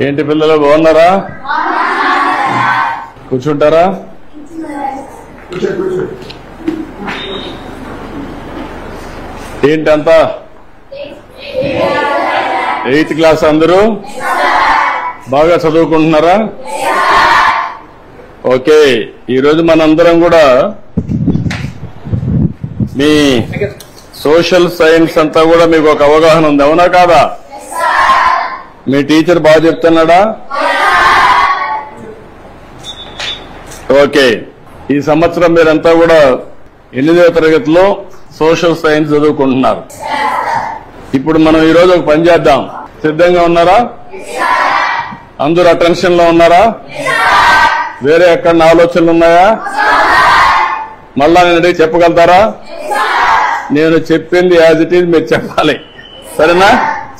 ఏంటి పిల్లలు బాగున్నారా? కూర్చుంటారా? ఏంటంతా 8th క్లాస్ అందరూ బాగా చదువుకుంటున్నారా? ఓకే, ఈరోజు మనందరం కూడా మీ సోషల్ సైన్స్ అంతా కూడా మీకు ఒక అవగాహన ఉంది, అవునా కాదా? మీ టీచర్ బాగా చెప్తున్నాడా? ఓకే, ఈ సంవత్సరం మీరంతా కూడా 8వ తరగతిలో సోషల్ సైన్స్ చదువుకుంటున్నారు. ఇప్పుడు మనం ఈరోజు ఒక పని చేద్దాం. సిద్ధంగా ఉన్నారా? అందరూ అటెన్షన్ లో ఉన్నారా? వేరే ఎక్కడ ఆలోచనలు ఉన్నాయా? మళ్ళా నేను అడిగి చెప్పగలుగుతారా? నేను చెప్పింది యాజ్ ఇట్ ఈజ్ మీరు చెప్పాలి, సరేనా?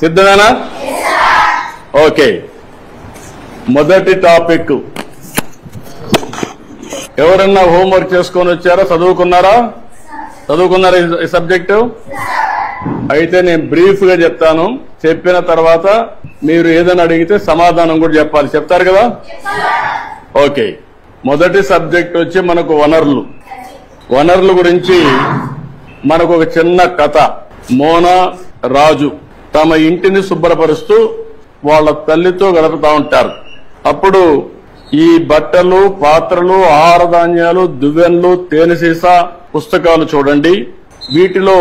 సిద్ధమేనా? ఓకే, మొదటి టాపిక్. ఎవరన్నా హోంవర్క్ చేసుకొని వచ్చారా? చదువుకున్నారా ఈ సబ్జెక్టు? అయితే నేను బ్రీఫ్ గా చెప్తాను. చెప్పిన తర్వాత మీరు ఏదైనా అడిగితే సమాధానం కూడా చెప్పాలి. చెప్తారు కదా? ఓకే, మొదటి సబ్జెక్ట్ వచ్చి మనకు వనరుల గురించి మనకు ఒక చిన్న కథ. మోనా, రాజు తమ ఇంటిని శుభ్రపరుస్తూ వాళ్ళ తల్లితో గడుపుతా ఉంటారు. అప్పుడు ఈ బట్టలు, పాత్రలు, ఆహార ధాన్యాలు, దువ్వెన్లు, తేనె సీసా, పుస్తకాలు చూడండి, వీటిలో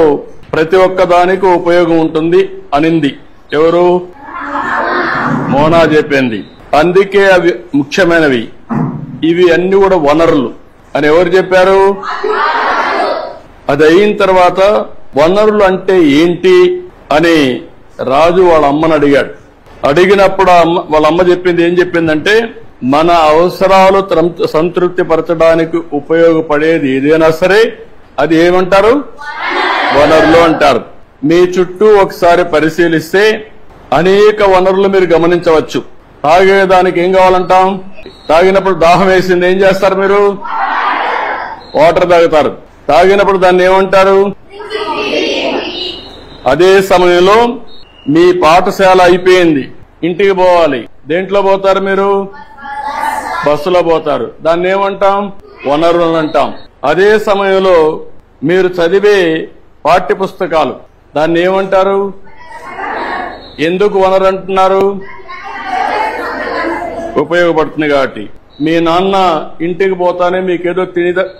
ప్రతి ఒక్క దానికి ఉపయోగం ఉంటుంది అనింది. ఎవరు? మోనా చెప్పింది. అందుకే అవి ముఖ్యమైనవి, ఇవి అన్ని కూడా వనరులు అని ఎవరు చెప్పారు? అది అయిన తర్వాత వనరులు అంటే ఏంటి అని రాజు వాళ్ళ అమ్మని అడిగాడు. అడిగినప్పుడు వాళ్ళ అమ్మ చెప్పింది ఏం చెప్పిందంటే, మన అవసరాలు సంతృప్తి పరచడానికి ఉపయోగపడేది ఏదైనా సరే అది ఏమంటారు? వనరులు అంటారు. మీ చుట్టూ ఒకసారి పరిశీలిస్తే అనేక వనరులు మీరు గమనించవచ్చు. తాగేదానికి ఏం కావాలంటాం? తాగినప్పుడు దాహం వేసింది, ఏం చేస్తారు మీరు? వాటర్ తాగుతారు. తాగినప్పుడు దాన్ని ఏమంటారు? అదే సమయంలో మీ పాఠశాల అయిపోయింది, ఇంటికి పోవాలి, దేంట్లో పోతారు మీరు? బస్సులో పోతారు. దాన్ని ఏమంటాం? వనరులు అంటాం. అదే సమయంలో మీరు చదివే పాఠ్య పుస్తకాలు, దాన్ని ఏమంటారు? ఎందుకు వనరు అంటున్నారు? ఉపయోగపడుతుంది కాబట్టి. మీ నాన్న ఇంటికి పోతానే మీకేదో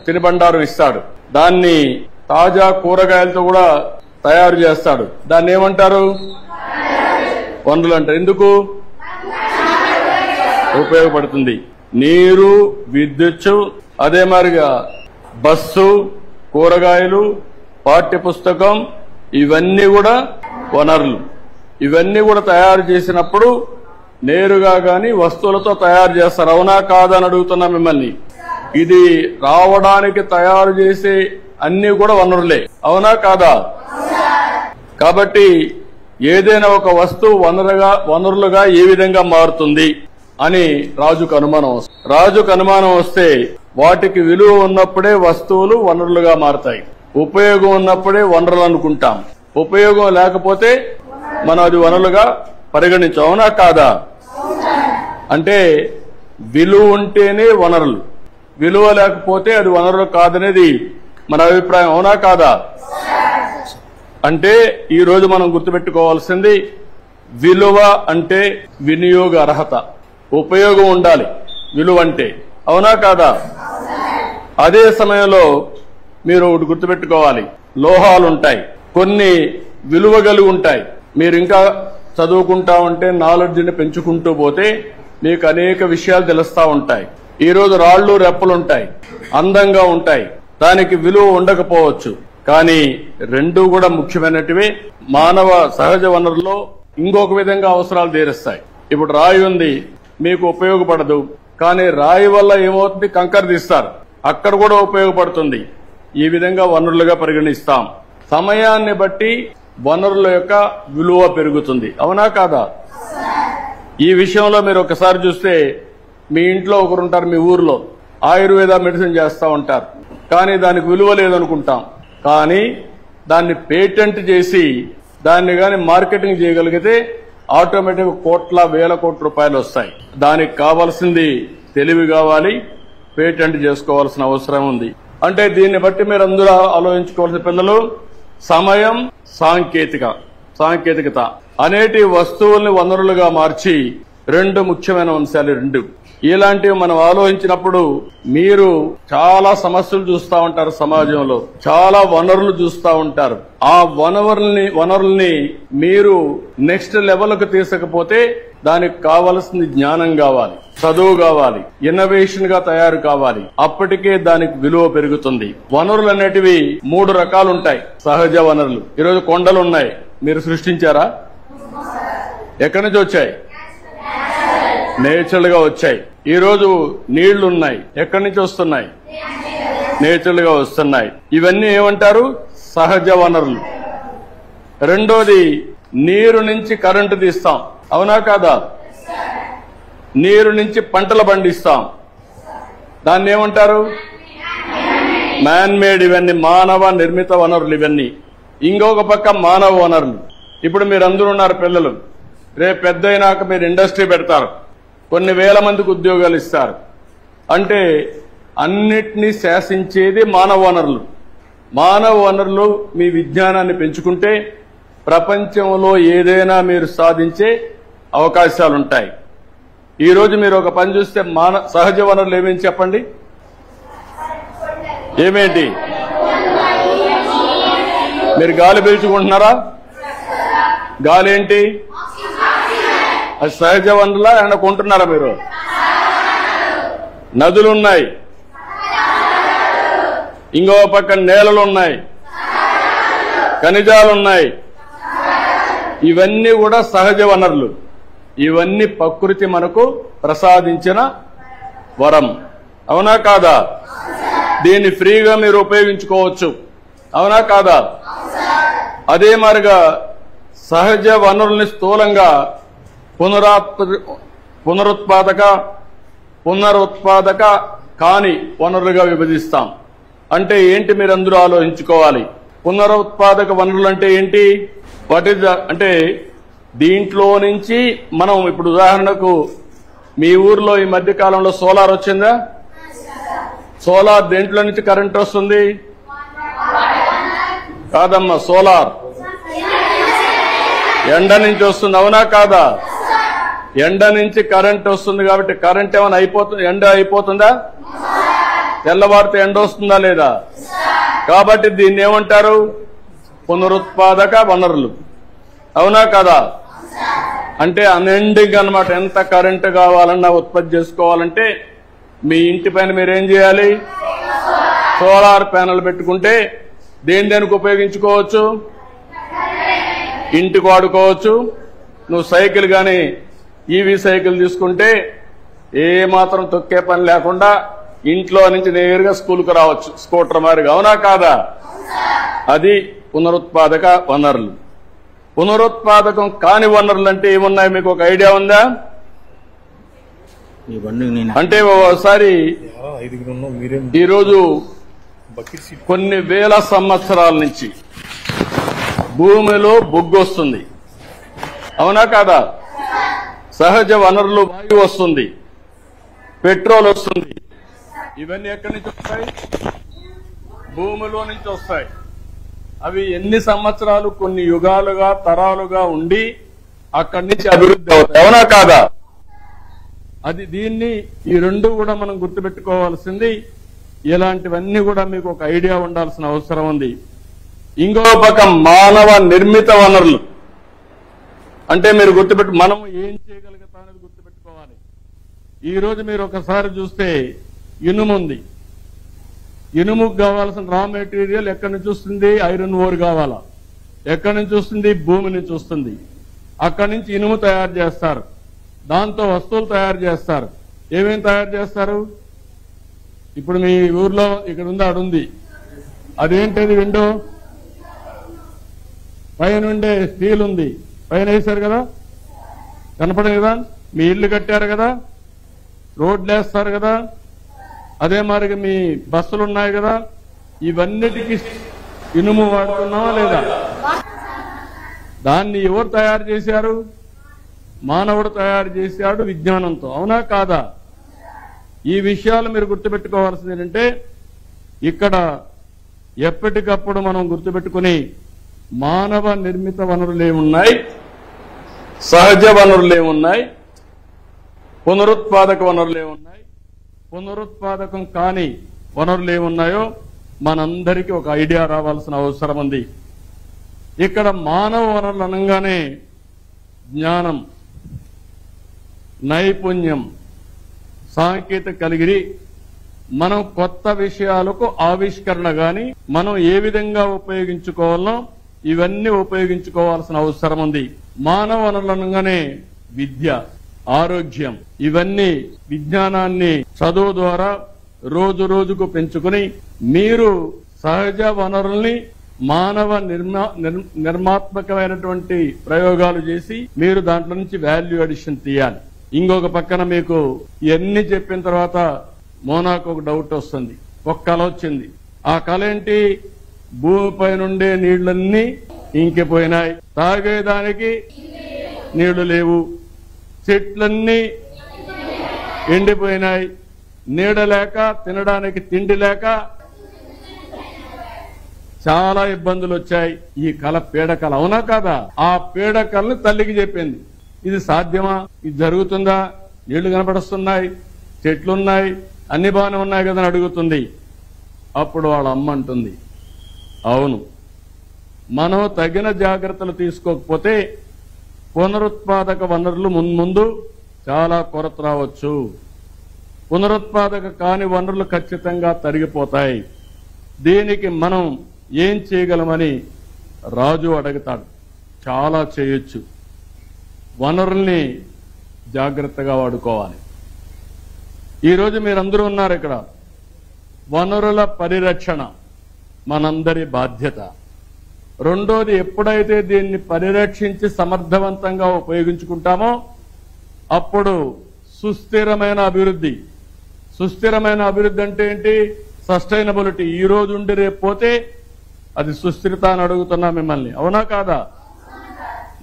తినిబండారం ఇస్తాడు, దాన్ని తాజా కూరగాయలతో కూడా తయారు చేస్తాడు, దాన్ని ఏమంటారు? వనరులు అంటారు. ఎందుకు ఉపయోగపడుతుంది? నీరు, విద్యుత్, అదే మాదిరిగా బస్సు, కూరగాయలు, పాఠ్య పుస్తకం, ఇవన్నీ కూడా వనరులు. ఇవన్నీ కూడా తయారు చేసినప్పుడు నేరుగా గాని వస్తువులతో తయారు చేస్తారు, అవునా కాదా అని అడుగుతున్నా మిమ్మల్ని. ఇది రావడానికి తయారు చేసే అన్ని కూడా వనరులే, అవునా కాదా? కాబట్టి ఏదైనా ఒక వస్తువు వనరులుగా ఏ విధంగా మారుతుంది అని రాజుకు అనుమానం వస్తే వాటికి విలువ ఉన్నప్పుడే వస్తువులు వనరులుగా మారతాయి. ఉపయోగం ఉన్నప్పుడే వనరులు అనుకుంటాం. ఉపయోగం లేకపోతే మనం అది వనరులుగా పరిగణించాం, అవునా కాదా? అంటే విలువ ఉంటేనే వనరులు, విలువ లేకపోతే అది వనరులు కాదనేది మన అభిప్రాయం, అవునా కాదా? అంటే ఈ రోజు మనం గుర్తుపెట్టుకోవాల్సింది, విలువ అంటే వినియోగ అర్హత, ఉపయోగం ఉండాలి విలువ అంటే, అవునా కాదా? అదే సమయంలో మీరు ఒకటి గుర్తుపెట్టుకోవాలి, లోహాలు ఉంటాయి, కొన్ని విలువ కలిగి ఉంటాయి. మీరు ఇంకా చదువుకుంటా ఉంటే, నాలెడ్జ్ని పెంచుకుంటూ పోతే మీకు అనేక విషయాలు తెలుస్తా ఉంటాయి. ఈ రోజు రాళ్లు, రెప్పలు ఉంటాయి, అందంగా ఉంటాయి, దానికి విలువ ఉండకపోవచ్చు, కానీ రెండూ కూడా ముఖ్యమైనటివే. మానవ సహజ వనరుల్లో ఇంకొక విధంగా అవసరాలు తీరుస్తాయి. ఇప్పుడు రాయి ఉంది, మీకు ఉపయోగపడదు, కానీ రాయి వల్ల ఏమవుతుంది? కంకర తీస్తారు, అక్కడ కూడా ఉపయోగపడుతుంది. ఈ విధంగా వనరులుగా పరిగణిస్తాం. సమయాన్ని బట్టి వనరుల యొక్క విలువ పెరుగుతుంది, అవునా కాదా? ఈ విషయంలో మీరు ఒకసారి చూస్తే, మీ ఇంట్లో ఒకరుంటారు, మీ ఊర్లో ఆయుర్వేద మెడిసిన్ చేస్తూ ఉంటారు, కానీ దానికి విలువ లేదనుకుంటాం. కానీ దాన్ని పేటెంట్ చేసి దాన్ని గాని మార్కెటింగ్ చేయగలిగితే ఆటోమేటిక్ కోట్ల వేల కోట్ల రూపాయలు వస్తాయి. దానికి కావాల్సింది తెలివి కావాలి, పేటెంట్ చేసుకోవాల్సిన అవసరం ఉంది. అంటే దీన్ని బట్టి మీరు అందరూ ఆలోచించుకోవాల్సిన పిల్లలు, సమయం, సాంకేతికత అనేటి వస్తువుల్ని వనరులుగా మార్చి రెండు ముఖ్యమైన అంశాలు. రెండు ఇలాంటివి మనం ఆలోచించినప్పుడు మీరు చాలా సమస్యలు చూస్తూ ఉంటారు, సమాజంలో చాలా వనరులు చూస్తూ ఉంటారు. ఆ వనరుల్ని మీరు నెక్స్ట్ లెవెల్కు తీసుకపోతే దానికి కావలసింది జ్ఞానం కావాలి, చదువు కావాలి, ఇన్నోవేషన్ గా తయారు కావాలి. అప్పటికే దానికి విలువ పెరుగుతుంది. వనరులు అనేటివి 3 రకాలు ఉంటాయి. సహజ వనరులు, ఈరోజు కొండలు ఉన్నాయి, మీరు సృష్టించారా? ఎక్కడి నుంచి వచ్చాయి? నేచురల్ గా వచ్చాయి. ఈ రోజు నీళ్లున్నాయి, ఎక్కడి నుంచి వస్తున్నాయి? నేచురల్ గా వస్తున్నాయి. ఇవన్నీ ఏమంటారు? సహజ వనరులు. రెండోది, నీరు నుంచి కరెంటు తీస్తాం, అవునా కాదా? నీరు నుంచి పంటలు పండిస్తాం, దాన్ని ఏమంటారు? Man made. ఇవన్నీ మానవ నిర్మిత వనరులు. ఇవన్నీ ఇంకొక పక్క మానవ వనరులు. ఇప్పుడు మీరు అందరూ ఉన్నారు పిల్లలు, రేపు పెద్ద అయినాక మీరు ఇండస్ట్రీ పెడతారు, కొన్ని వేల మందికి ఉద్యోగాలు ఇస్తారు. అంటే అన్నిటినీ శాసించేది మానవ వనరులు. మానవ వనరులు మీ విజ్ఞానాన్ని పెంచుకుంటే ప్రపంచంలో ఏదైనా మీరు సాధించే అవకాశాలుంటాయి. ఈ రోజు మీరు ఒక పని చూస్తే సహజ వనరులు ఏమేమి చెప్పండి? ఏమేంటి? మీరు గాలి పీల్చుకుంటున్నారా? గాలి ఏంటి? అది సహజ వనరులా ఏమన్నా కొంటున్నారా మీరు? నదులున్నాయి, ఇంకో పక్క నేలలున్నాయి, ఖనిజాలున్నాయి. ఇవన్నీ కూడా సహజ వనరులు. ఇవన్నీ ప్రకృతి మనకు ప్రసాదించిన వరం, అవునా కాదా? దీన్ని ఫ్రీగా మీరు ఉపయోగించుకోవచ్చు, అవునా కాదా? అదే మరిగా సహజ వనరుల్ని స్థూలంగా పునరుత్పాదక కాని వనరులుగా విభజిస్తాం. అంటే ఏంటి మీరందరూ ఆలోచించుకోవాలి. పునరుత్పాదక వనరులు అంటే ఏంటి? వాట్ ఈజ్ అంటే దీంట్లో నుంచి మనం ఇప్పుడు ఉదాహరణకు మీ ఊర్లో ఈ మధ్య కాలంలో సోలార్ వచ్చిందా? సోలార్ దేంట్లో నుంచి కరెంట్ వస్తుంది? కాదమ్మా, సోలార్ ఎండ నుంచి వస్తుంది, అవునా కాదా? ఎండ నుంచి కరెంట్ వస్తుంది కాబట్టి కరెంట్ ఏమైనా అయిపోతుంది, ఎండ అయిపోతుందా? తెల్లవారితే ఎండ వస్తుందా లేదా? కాబట్టి దీన్ని ఏమంటారు? పునరుత్పాదక వనరులు, అవునా కదా? అంటే అన్ఎండింగ్ అన్నమాట. ఎంత కరెంటు కావాలన్నా ఉత్పత్తి చేసుకోవాలంటే మీ ఇంటి పైన మీరేం చేయాలి? సోలార్ ప్యానెల్ పెట్టుకుంటే దేనికి ఉపయోగించుకోవచ్చు? ఇంటికి వాడుకోవచ్చు. నువ్వు సైకిల్ గాని ఈవీ సైకిల్ తీసుకుంటే ఏ మాత్రం తొక్కే పని లేకుండా ఇంట్లో నుంచి నేరుగా స్కూల్కు రావచ్చు, స్కూటర్ మారిగా, అవునా కాదా? అది పునరుత్పాదక వనరులు. పునరుత్పాదకం కాని వనరులు అంటే ఏమున్నాయి? మీకు ఒక ఐడియా ఉందా? అంటే ఒకసారి ఈరోజు కొన్ని వేల సంవత్సరాల నుంచి భూమిలో బొగ్గు వస్తుంది, అవునా కాదా? సహజ వనరులు వాయువు వస్తుంది, పెట్రోల్ వస్తుంది. ఇవన్నీ ఎక్కడి నుంచి వస్తాయి? భూమిలో నుంచి వస్తాయి. అవి ఎన్ని సంవత్సరాలు, కొన్ని యుగాలుగా, తరాలుగా ఉండి అక్కడి నుంచి అభివృద్ధి అవుతాయి, అవునా కాదా? దీన్ని ఈ రెండు కూడా మనం గుర్తుపెట్టుకోవాల్సింది. ఇలాంటివన్నీ కూడా మీకు ఒక ఐడియా ఉండాల్సిన అవసరం ఉంది. ఇంకో పక్క మానవ నిర్మిత వనరులు అంటే మీరు మనం ఏం చేయగలుగుతాం అనేది గుర్తుపెట్టుకోవాలి. ఈ రోజు మీరు ఒకసారి చూస్తే ఇనుము ఉంది. ఇనుముకు కావాల్సిన రా మెటీరియల్ ఎక్కడి నుంచి వస్తుంది? ఐరన్ ఓర్ కావాలా? ఎక్కడి నుంచి వస్తుంది? భూమి నుంచి వస్తుంది. అక్కడి నుంచి ఇనుము తయారు చేస్తారు, దాంతో వస్తువులు తయారు చేస్తారు. ఏమేమి తయారు చేస్తారు? ఇప్పుడు మీ ఊర్లో ఇక్కడ ఉంది, అడుంది, అదేంటది? విండో పైన ఉండే స్టీల్ ఉంది, పైన వేశారు కదా, కనపడదు కదా? మీ ఇల్లు కట్టారు కదా, రోడ్లు వేస్తారు కదా, అదే మరి మీ బస్సులు ఉన్నాయి కదా, ఇవన్నిటికీ ఇనుము వాడుతున్నావా లేదా? దాన్ని ఎవరు తయారు చేశారు? మానవుడు తయారు చేశాడు విజ్ఞానంతో. అవునా కాదా? ఈ విషయాలు మీరు గుర్తుపెట్టుకోవాల్సింది ఏంటంటే, ఇక్కడ ఎప్పటికప్పుడు మనం గుర్తుపెట్టుకుని మానవ నిర్మిత వనరులు ఏమున్నాయి, సహజ వనరులు ఏమున్నాయి, పునరుత్పాదక వనరులు ఏమున్నాయి, పునరుత్పాదకం కాని వనరులు ఏమున్నాయో మనందరికీ ఒక ఐడియా రావాల్సిన అవసరం ఉంది. ఇక్కడ మానవ వనరులు అనగానే జ్ఞానం, నైపుణ్యం, సాంకేతిక కలిగి మనం కొత్త విషయాలకు ఆవిష్కరణ గాని మనం ఏ విధంగా ఉపయోగించుకోవాలో ఇవన్నీ ఉపయోగించుకోవాల్సిన అవసరం ఉంది. మానవ వనరులు అనగానే విద్య, ఆరోగ్యం, ఇవన్నీ విజ్ఞానాన్ని చదువు ద్వారా రోజు రోజుకు పెంచుకుని మీరు సహజ వనరుల్ని మానవ నిర్మాత్మకమైనటువంటి ప్రయోగాలు చేసి మీరు దాంట్లో నుంచి వాల్యూ అడిషన్ తీయాలి. ఇంకొక పక్కన మీకు ఇవన్నీ చెప్పిన తర్వాత మోనాకు ఒక డౌట్ వస్తుంది. ఒక కళ వచ్చింది. ఆ కళ ఏంటి? భూమిపై నుండే నీళ్లన్నీ ఇంకిపోయినాయి, తాగేదానికి నీళ్లు లేవు, చెట్లన్నీ ఎండిపోయినాయి, నీడ లేక తినడానికి తిండి లేక చాలా ఇబ్బందులు వచ్చాయి. ఈ కళ పీడకళ. అవునా కాదా? ఆ పీడకళని తల్లికి చెప్పింది. ఇది సాధ్యమా? ఇది జరుగుతుందా? నీళ్లు కనపడుస్తున్నాయి, చెట్లున్నాయి, అన్ని బాగానే ఉన్నాయి కదా అని అడుగుతుంది. అప్పుడు వాళ్ళ అమ్మ అంటుంది, అవును, మనం తగిన జాగ్రత్తలు తీసుకోకపోతే పునరుత్పాదక వనరులు ముందు చాలా కొరత రావచ్చు. పునరుత్పాదక కాని వనరులు ఖచ్చితంగా తరిగిపోతాయి. దీనికి మనం ఏం చేయగలమని రాజు అడుగుతాడు. చాలా చేయొచ్చు. వనరుల్ని జాగ్రత్తగా వాడుకోవాలి. ఈరోజు మీరందరూ ఉన్నారు ఇక్కడ. వనరుల పరిరక్షణ మనందరి బాధ్యత. రెండోది, ఎప్పుడైతే దీన్ని పరిరక్షించి సమర్థవంతంగా ఉపయోగించుకుంటామో అప్పుడు సుస్థిరమైన అభివృద్ధి. సుస్థిరమైన అభివృద్ధి అంటే ఏంటి? సస్టైనబిలిటీ. ఈ రోజు ఉండి రేపు పోతే అది సుస్థిరత అని అడుగుతున్నా మిమ్మల్ని. అవునా కాదా?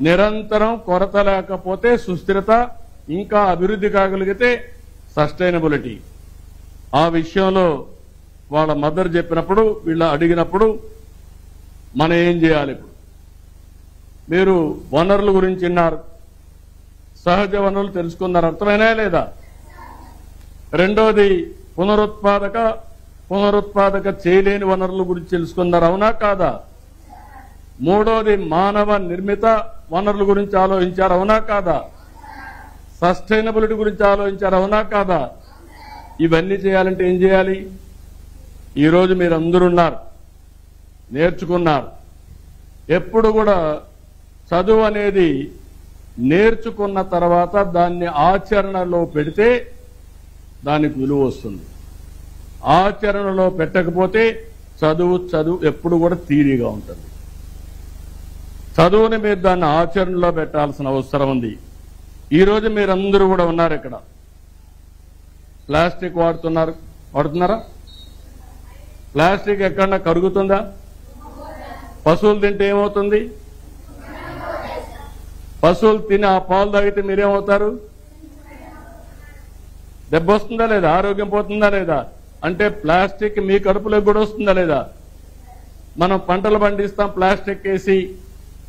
నిరంతరం కొరత లేకపోతే సుస్థిరత, ఇంకా అభివృద్ధి కాగలిగితే సస్టైనబిలిటీ. ఆ విషయంలో వాళ్ళ మదర్ చెప్పినప్పుడు, వీళ్ళ అడిగినప్పుడు మనం ఏం చేయాలి? ఇప్పుడు మీరు వనరుల గురించి విన్నారు, సహజ వనరులు తెలుసుకున్నారు, అర్థమైనా లేదా? రెండోది పునరుత్పాదక చేయలేని వనరుల గురించి తెలుసుకున్నారు. అవునా కాదా? మూడోది మానవ నిర్మిత వనరుల గురించి ఆలోచించారు. అవునా కాదా? సస్టైనబిలిటీ గురించి ఆలోచించారు. అవునా కాదా? ఇవన్నీ చేయాలంటే ఏం చేయాలి? ఈరోజు మీరు అందరూ ఉన్నారు, నేర్చుకున్నారు. ఎప్పుడు కూడా చదువు అనేది నేర్చుకున్న తర్వాత దాన్ని ఆచరణలో పెడితే దానికి విలువ వస్తుంది. ఆచరణలో పెట్టకపోతే చదువు ఎప్పుడు కూడా థియరీగా ఉంటుంది. చదువుని మీరు దాన్ని ఆచరణలో పెట్టాల్సిన అవసరం ఉంది. ఈరోజు మీరందరూ కూడా ఉన్నారు ఇక్కడ. ప్లాస్టిక్ వాడుతున్నారా? ప్లాస్టిక్ ఎక్కడన్నా కరుగుతుందా? పశువులు తింటే ఏమవుతుంది? పశువులు తిని ఆ పాలు తాగితే మీరేమవుతారు? దెబ్బ వస్తుందా లేదా? ఆరోగ్యం పోతుందా లేదా? అంటే ప్లాస్టిక్ మీ కడుపులోకి కూడా వస్తుందా లేదా? మనం పంటలు పండిస్తాం ప్లాస్టిక్ వేసి,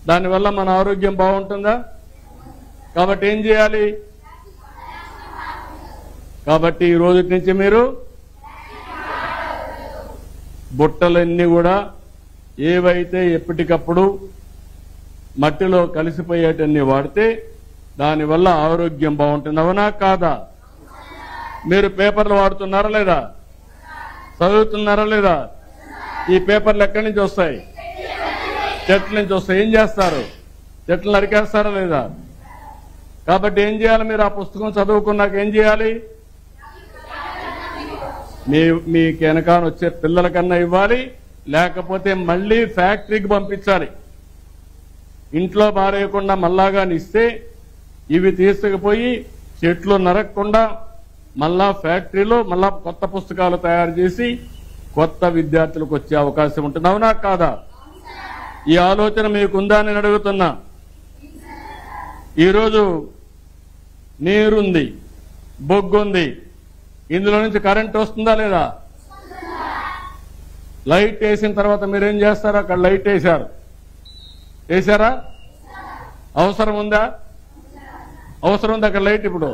దానివల్ల మన ఆరోగ్యం బాగుంటుందా? కాబట్టి ఏం చేయాలి? కాబట్టి ఈ రోజు నుంచి మీరు బుట్టలన్నీ కూడా ఏవైతే ఎప్పటికప్పుడు మట్టిలో కలిసిపోయేటన్ని వాడితే దానివల్ల ఆరోగ్యం బాగుంటుంది. అవునా కాదా? మీరు పేపర్లు వాడుతున్నారా లేదా? చదువుతున్నారా లేదా? ఈ పేపర్లు ఎక్కడి నుంచి వస్తాయి? చెట్ల నుంచి వస్తాయి. ఏం చేస్తారు? చెట్లు నరికేస్తారా లేదా? కాబట్టి ఏం చేయాలి? మీరు ఆ పుస్తకం చదువుకున్నాక ఏం చేయాలి? మీ వెనకాల వచ్చే పిల్లలకన్నా ఇవ్వాలి, లేకపోతే మళ్లీ ఫ్యాక్టరీకి పంపించాలి. ఇంట్లో పారేయకుండా మళ్ళాగాని ఇస్తే ఇవి తీసుకుపోయి చెట్లు నరకకుండా మళ్ళా ఫ్యాక్టరీలో మళ్ళా కొత్త పుస్తకాలు తయారు చేసి కొత్త విద్యార్థులకు వచ్చే అవకాశం ఉంటుంది. అవునా కాదా? ఈ ఆలోచన మీకుందా అని అడుగుతున్నా. ఈరోజు నీరుంది, బొగ్గుంది. ఇందులో నుంచి కరెంట్ వస్తుందా లేదా? లైట్ వేసిన తర్వాత మీరేం చేస్తారు? అక్కడ లైట్ వేశారా? అవసరం ఉందా? అవసరం ఉంది అక్కడ లైట్. ఇప్పుడు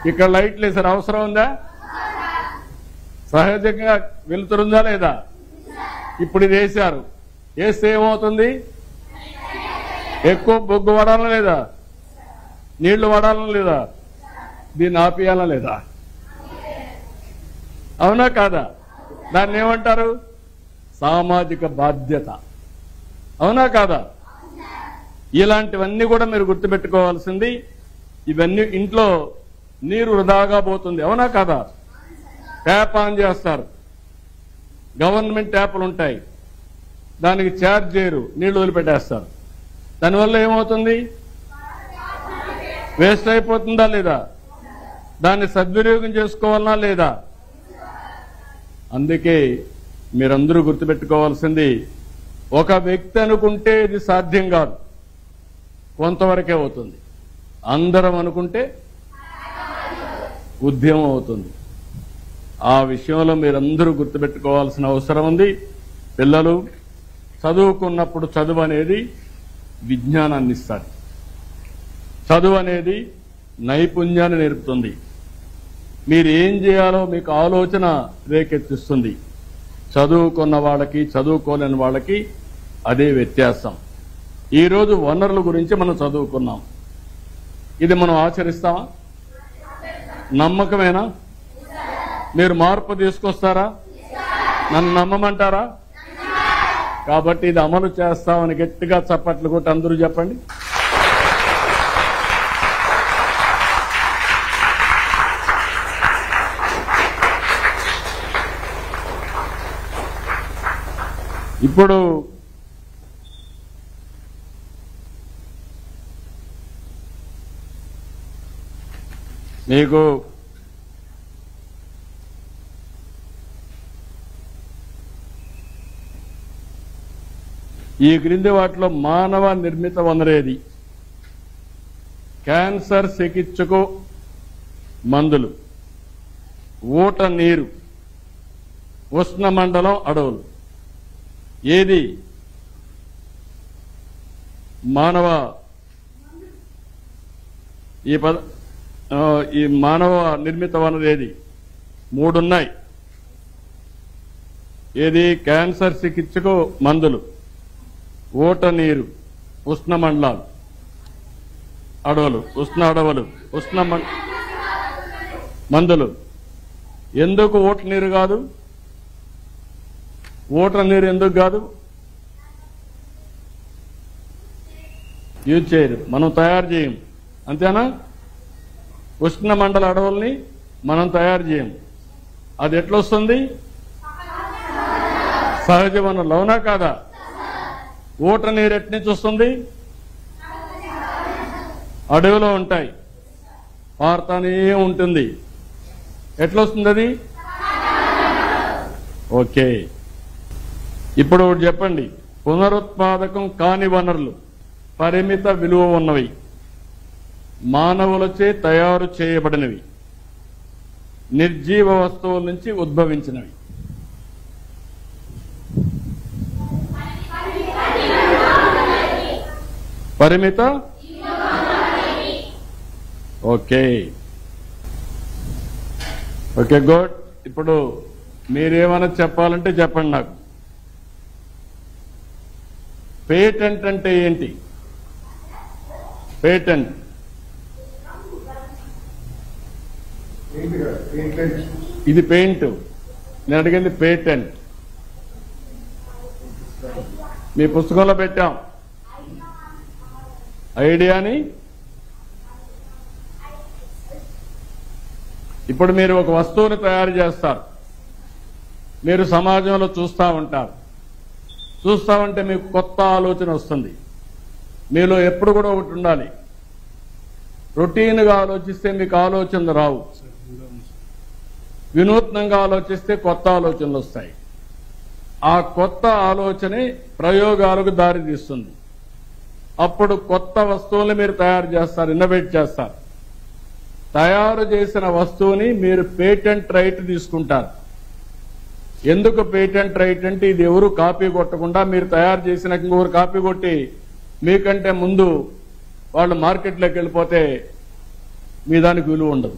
ఇక్కడ లైట్లు వేసారు, అవసరం ఉందా? సహజంగా వెలుతురుందా లేదా? ఇప్పుడు ఇది వేశారు, వేస్తే ఏమవుతుంది? ఎక్కువ బొగ్గు వాడాలా లేదా? నీళ్లు వాడాలా లేదా? దీన్ని ఆపేయాలా లేదా? అవునా కాదా? దాన్ని ఏమంటారు? సామాజిక బాధ్యత. అవునా కాదా? ఇలాంటివన్నీ కూడా మీరు గుర్తుపెట్టుకోవాల్సింది. ఇవన్నీ ఇంట్లో నీరు వృధాగా పోతుంది. అవునా కాదా? ట్యాప్ ఆన్ చేస్తారు, గవర్నమెంట్ ట్యాపులు ఉంటాయి, దానికి ఛార్జ్ చేయరు, నీళ్లు వదిలిపెట్టేస్తారు. దానివల్ల ఏమవుతుంది? వేస్ట్ అయిపోతుందా లేదా? దాన్ని సద్వినియోగం చేసుకోవాలనా లేదా? అందుకే మీరందరూ గుర్తుపెట్టుకోవాల్సింది, ఒక వ్యక్తి అనుకుంటే ఇది సాధ్యం కాదు, కొంతవరకే అవుతుంది. అందరం అనుకుంటే ఉద్యమం అవుతుంది. ఆ విషయంలో మీరందరూ గుర్తుపెట్టుకోవాల్సిన అవసరం ఉంది. పిల్లలు చదువుకున్నప్పుడు చదువు అనేది విజ్ఞానాన్ని ఇస్తుంది, చదువు అనేది నైపుణ్యాన్ని నేర్పుతుంది. మీరు ఏం చేయాలో మీకు ఆలోచన రేకెత్తిస్తుంది. చదువుకున్న వాళ్ళకి చదువుకోలేని వాళ్ళకి అదే వ్యత్యాసం. ఈరోజు వనరుల గురించి మనం చదువుకున్నాం. ఇది మనం ఆచరిస్తామా? నమ్మకమేనా? మీరు మార్పు తీసుకొస్తారా? నన్ను నమ్మమంటారా? కాబట్టి ఇది అమలు చేస్తామని గట్టిగా చప్పట్లు కొట్టి అందరూ చెప్పండి. ఇప్పుడు మీకు ఈ క్రింది వాటిలో మానవ నిర్మిత వనరేది? క్యాన్సర్ చికిత్సకు మందులు, ఊట నీరు, ఉష్ణమండలం అడవులు. ఏది మానవ ఈ మానవ నిర్మిత వనరు ఏది? మూడున్నాయి. ఏది? క్యాన్సర్ చికిత్సకు మందులు, ఊట నీరు, ఉష్ణమండలాలు, అడవులు, ఉష్ణ మందులు. ఎందుకు ఊట నీరు కాదు? ఊట నీరు ఎందుకు కాదు? యూజ్ చేయరు, మనం తయారు చేయం, అంతేనా? ఉష్ణమండల అడవుల్ని మనం తయారు చేయం. అది ఎట్లొస్తుంది? సహజ వనరులు. అవునా కాదా? ఊట నీరు ఎట్నుంచి వస్తుంది? అడవిలో ఉంటాయి, పారుతానే ఉంటుంది. ఎట్లొస్తుంది అది? ఓకే. ఇప్పుడు చెప్పండి, పునరుత్పాదకం కాని వనరులు, పరిమిత విలువ ఉన్నవి, మానవులచే తయారు చేయబడినవి, నిర్జీవ వస్తువుల నుంచి ఉద్భవించినవి. పరిమిత. Okay okay, good. ఇప్పుడు మీరేమైనా చెప్పాలంటే చెప్పండి నాకు. పేటెంట్ అంటే ఏంటి? పేటెంట్ ఇది పెయింట్. నేను అడిగింది పేటెంట్. మీ పుస్తకంలో పెట్టాం ఐడియాని. ఇప్పుడు మీరు ఒక వస్తువుని తయారు చేస్తారు, మీరు సమాజంలో చూస్తూ ఉంటారు. చూస్తూ ఉంటే మీకు కొత్త ఆలోచన వస్తుంది. మీలో ఎప్పుడు కూడా ఒకటి ఉండాలి, రొటీన్గా ఆలోచిస్తే మీకు ఆలోచనలు రావు, వినూత్నంగా ఆలోచిస్తే కొత్త ఆలోచనలు వస్తాయి. ఆ కొత్త ఆలోచనే ప్రయోగాలకు దారి తీస్తుంది. అప్పుడు కొత్త వస్తువుల్ని మీరు తయారు చేస్తారు, ఇన్నోవేట్ చేస్తారు. తయారు చేసిన వస్తువుని మీరు పేటెంట్ రైట్ తీసుకుంటారు. ఎందుకు పేటెంట్ రైట్ అంటే ఇది ఎవరు కాపీ కొట్టకుండా మీరు తయారు చేసిన ఇంకొకరు కాపీ కొట్టి మీకంటే ముందు వాళ్ళు మార్కెట్లోకి వెళ్ళిపోతే మీ దానికి విలువ ఉండదు.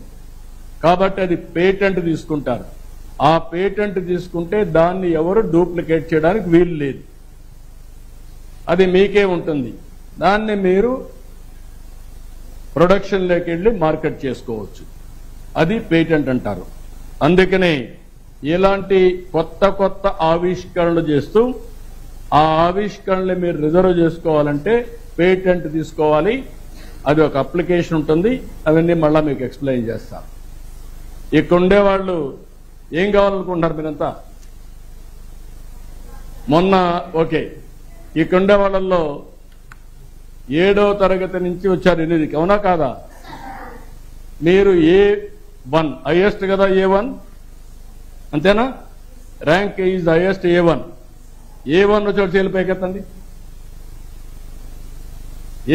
కాబట్టి అది పేటెంట్ తీసుకుంటారు. ఆ పేటెంట్ తీసుకుంటే దాన్ని ఎవరు డూప్లికేట్ చేయడానికి వీలు లేదు. అది మీకే ఉంటుంది. దాన్ని మీరు ప్రొడక్షన్లోకి వెళ్ళి మార్కెట్ చేసుకోవచ్చు. అది పేటెంట్ అంటారు. అందుకనే ఇలాంటి కొత్త కొత్త ఆవిష్కరణలు చేస్తూ ఆ ఆవిష్కరణలు మీరు రిజర్వ్ చేసుకోవాలంటే పేటెంట్ తీసుకోవాలి. అది ఒక అప్లికేషన్ ఉంటుంది. అవన్నీ మళ్ళా మీకు ఎక్స్ప్లెయిన్ చేస్తాను. ఇక్కడ ఉండేవాళ్ళు ఏం కావాలనుకుంటున్నారు మీరంతా? మొన్న ఓకే, ఇక్కడ ఉండే వాళ్ళల్లో 7వ తరగతి నుంచి వచ్చారు 8కి, అవునా కాదా? మీరు A1 హైయెస్ట్ కదా, A1 అంతేనా? Rank is highest A1. A1 వచ్చాడు చేతులు పైకెత్తండి.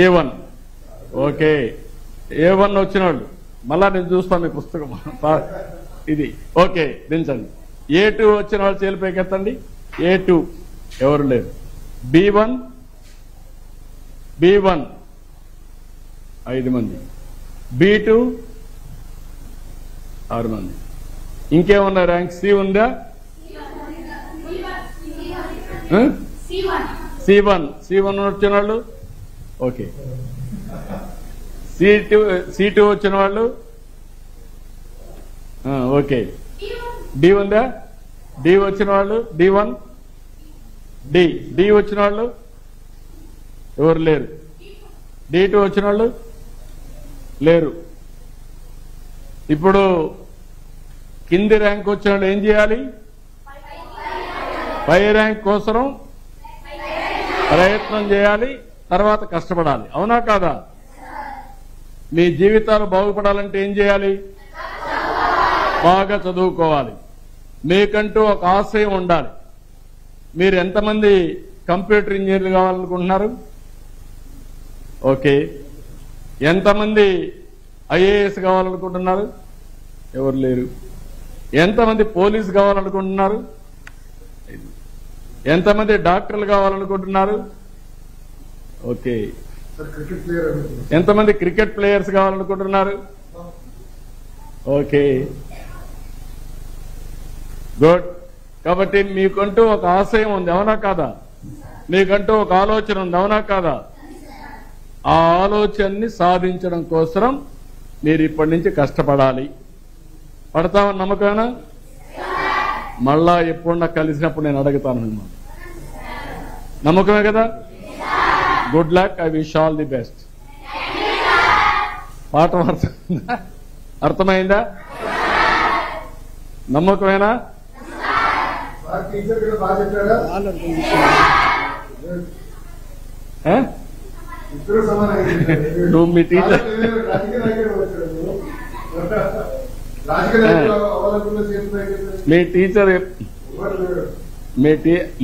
A1 okay. A1 వచ్చిన వాళ్ళు మళ్ళా నేను చూస్తాను మీ పుస్తకం ఇది ఓకే దించండి. A2 వచ్చిన వాళ్ళు చేతులు పైకెత్తండి. A2 ఎవరు లేరు. B1 5 మంది, B2 6 మంది. ఇంకేమన్నా ర్యాంక్ C ఉందా? C1 వచ్చిన వాళ్ళు ఓకే. C2 వచ్చిన వాళ్ళు ఓకే. D ఉందా? D వచ్చిన వాళ్ళు D1 D వచ్చిన వాళ్ళు ఎవరు లేరు. D2 వచ్చిన వాళ్ళు లేరు. ఇప్పుడు కింది ర్యాంక్ వచ్చిన వాళ్ళు ఏం చేయాలి? పై ర్యాంక్ కోసం ప్రయత్నం చేయాలి, తర్వాత కష్టపడాలి, అవునా కాదా? మీ జీవితాలు బాగుపడాలంటే ఏం చేయాలి? బాగా చదువుకోవాలి. మీకంటూ ఒక ఆశయం ఉండాలి. మీరు ఎంతమంది కంప్యూటర్ ఇంజనీర్లు కావాలనుకుంటున్నారు? ఓకే. ఎంతమంది IAS కావాలనుకుంటున్నారు? ఎవరు లేరు. ఎంతమంది పోలీసు కావాలనుకుంటున్నారు? ఎంతమంది డాక్టర్లు కావాలనుకుంటున్నారు? ఓకే. ఎంతమంది క్రికెట్ ప్లేయర్స్ కావాలనుకుంటున్నారు? Okay, good. కాబట్టి మీకంటూ ఒక ఆశయం ఉంది, అవునా కాదా? మీకంటూ ఒక ఆలోచన ఉంది, అవునా కాదా? ఆ ఆలోచనని సాధించడం కోసం మీరు ఇప్పటి నుంచి కష్టపడాలి. పడతామని నమ్మకమేనా? మళ్ళా ఎప్పుడన్నా కలిసినప్పుడు నేను అడుగుతాను మిమ్మల్ని. నమ్మకమే కదా? Good luck. I wish all the best. పాఠం అర్థమైందా? నమ్మకమేనా? నువ్వు మీ టీచర్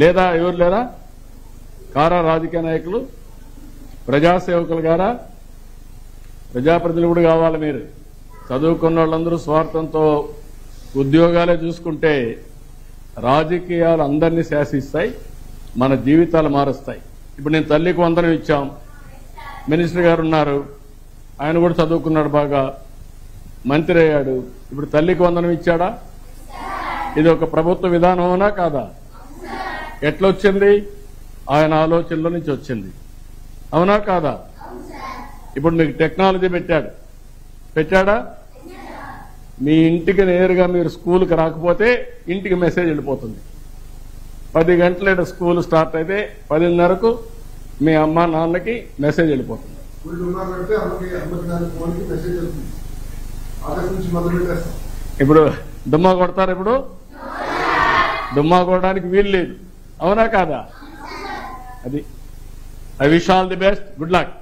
లేదా ఎవరు లేరా? కారా రాజకీయ నాయకులు, ప్రజాసేవకులు గారా, ప్రజాప్రతినిధులు కూడా కావాలి. మీరు చదువుకున్న వాళ్ళందరూ స్వార్థంతో ఉద్యోగాలే చూసుకుంటే రాజకీయాలు అందరినీ శాసిస్తాయి, మన జీవితాలు మారుస్తాయి. ఇప్పుడు నేను తల్లికి వందనం ఇచ్చాం. మినిస్టర్ గారు ఉన్నారు, ఆయన కూడా చదువుకున్నాడు, బాగా మంత్రి అయ్యాడు. ఇప్పుడు తల్లికి వందనం ఇచ్చాడా? ఇది ఒక ప్రభుత్వ విధానమేనా కాదా? ఎట్లొచ్చింది? ఆయన ఆలోచనలో నుంచి వచ్చింది, అవునా కాదా? ఇప్పుడు మీకు టెక్నాలజీ పెట్టాడా? మీ ఇంటికి నేరుగా మీరు స్కూల్కి రాకపోతే ఇంటికి మెసేజ్ వెళ్ళిపోతుంది. 10 గంటల స్కూల్ స్టార్ట్ అయితే 10:30కు మీ అమ్మ నాన్నకి మెసేజ్ వెళ్ళిపోతుంది. ఇప్పుడు దుమ్మా కొడతారు. ఇప్పుడు దుమ్మా కొట్టడానికి వీలు లేదు, అవునా కాదా? అది I wish all the best. Good luck.